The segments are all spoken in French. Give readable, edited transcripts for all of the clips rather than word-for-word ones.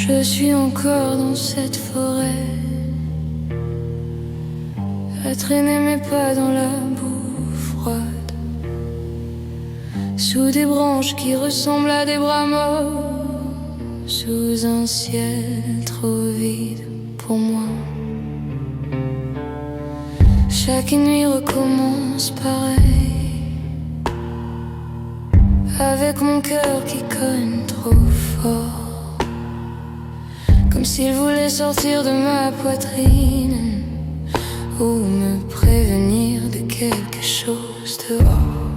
Je suis encore dans cette forêt, à traîner mes pas dans la boue froide, sous des branches qui ressemblent à des bras morts, sous un ciel trop vide pour moi. Chaque nuit recommence pareil, avec mon cœur qui cogne trop fort, comme s'il voulait sortir de ma poitrine ou me prévenir de quelque chose dehors.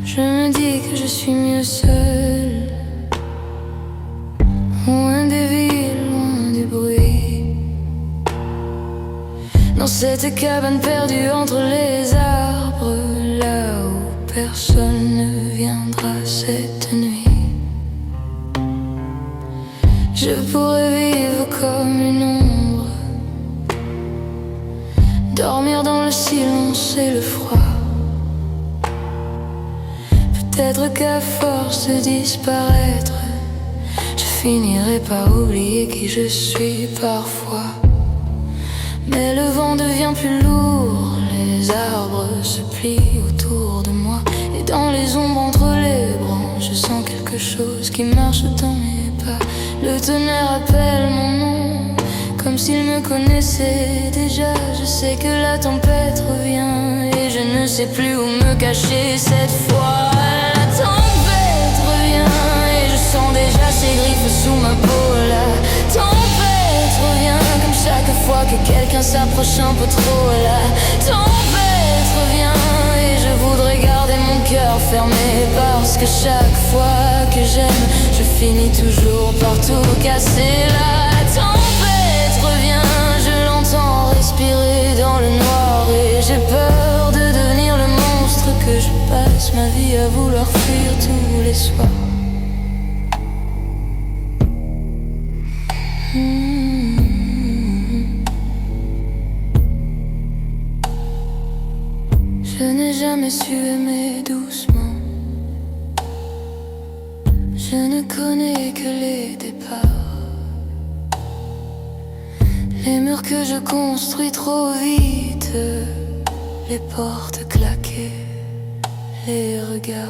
Je me dis que je suis mieux seule, loin des villes, loin du bruit, dans cette cabane perdue entre les arbres, là où personne ne viendra cette nuit. Je pourrais vivre comme une ombre, dormir dans le silence et le froid. Peut-être qu'à force de disparaître, je finirai par oublier qui je suis parfois. Mais le vent devient plus lourd, les arbres se plient autour de moi, et dans les ombres entre les branches, je sens quelque chose qui marche dans mes pas. Le tonnerre appelle mon nom, comme s'il me connaissait déjà. Je sais que la tempête revient, et je ne sais plus où me cacher cette fois. La tempête revient, et je sens déjà ses griffes sous ma peau. La tempête revient, comme chaque fois que quelqu'un s'approche un peu trop. La tempête revient, et je voudrais garder mon cœur fermé, parce que chaque fois que j'aime, je finis toujours par tout casser. La tempête revient, je l'entends respirer dans le noir, et j'ai peur de devenir le monstre que je passe ma vie à vouloir fuir tous les soirs. Je n'ai jamais su aimer doucement, je ne connais que les départs, les murs que je construis trop vite, les portes claquées, les regards.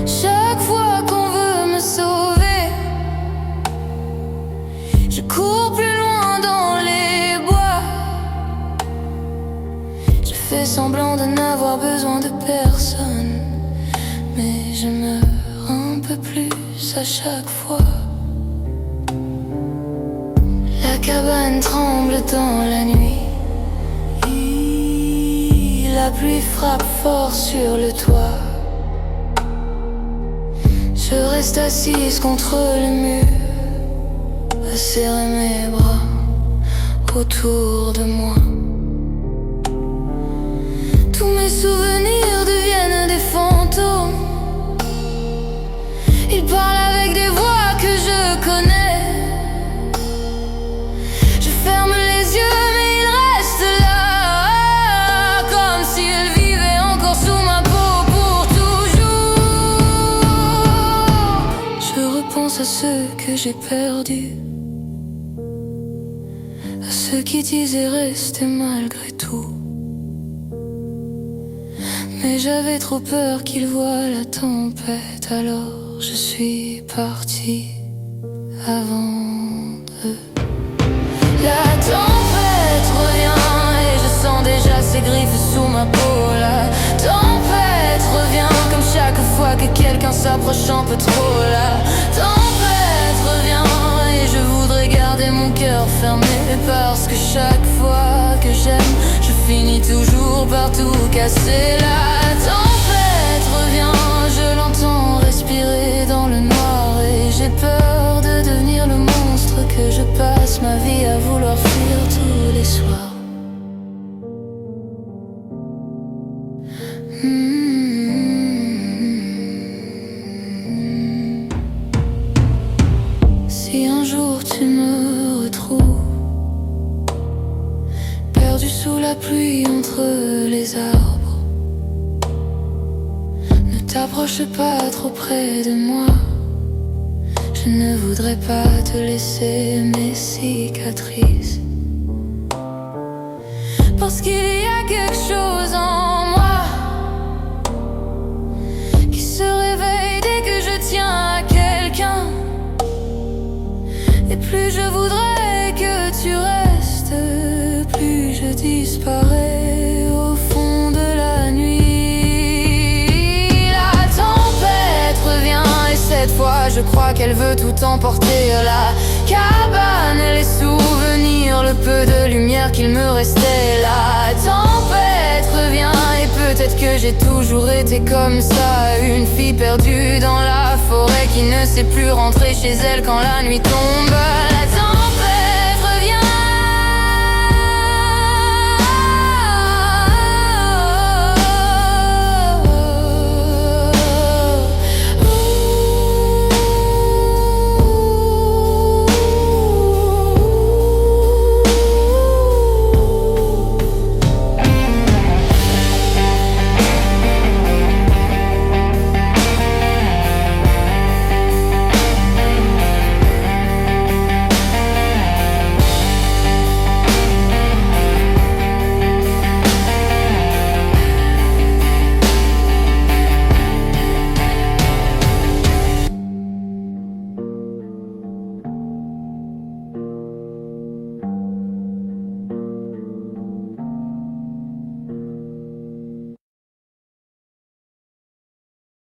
Chaque fois qu'on veut me sauver, je cours plus loin dans les bois. Je fais semblant de n'avoir besoin de personne, mais je meurs un peu plus à chaque fois. La cabane tremble dans la nuit, la pluie frappe fort sur le toit. Je reste assise contre le mur, à serrer mes bras autour de moi. Tous mes souvenirs deviennent des fantômes, ils parlent avec des voix que je connais. Je ferme les yeux mais ils restent là, comme s'ils vivaient encore sous ma peau pour toujours. Je repense à ceux que j'ai perdus, à ceux qui disaient rester malgré tout. Mais j'avais trop peur qu'ils voient la tempête, alors je suis partie avant eux. La tempête revient, et je sens déjà ses griffes sous ma peau. La tempête revient, comme chaque fois que quelqu'un s'approche un peu trop. La tempête revient, et je voudrais garder mon cœur fermé, parce que chaque fois que j'aime, je finis toujours par tout casser. La tempête revient, je l'entends respirer dans le noir, et j'ai peur de devenir le monstre que je passe ma vie à vouloir fuir tous les soirs. Si un jour tu me retrouves, perdu sous la pluie entre les arbres, ne t'approche t'approche pas trop près de moi. Je ne voudrais pas te laisser mes cicatrices, parce qu'il y a quelque chose en moi qui se réveille dès que je tiens à quelqu'un. Et plus je voudrais que tu restes, plus je disparais au fond de la nuit. La tempête revient et cette fois je crois qu'elle veut tout emporter. La cabane, les souvenirs, le peu de lumière qu'il me restait. La tempête revient et peut-être que j'ai toujours été comme ça, une fille perdue dans la forêt qui ne sait plus rentrer chez elle quand la nuit tombe. La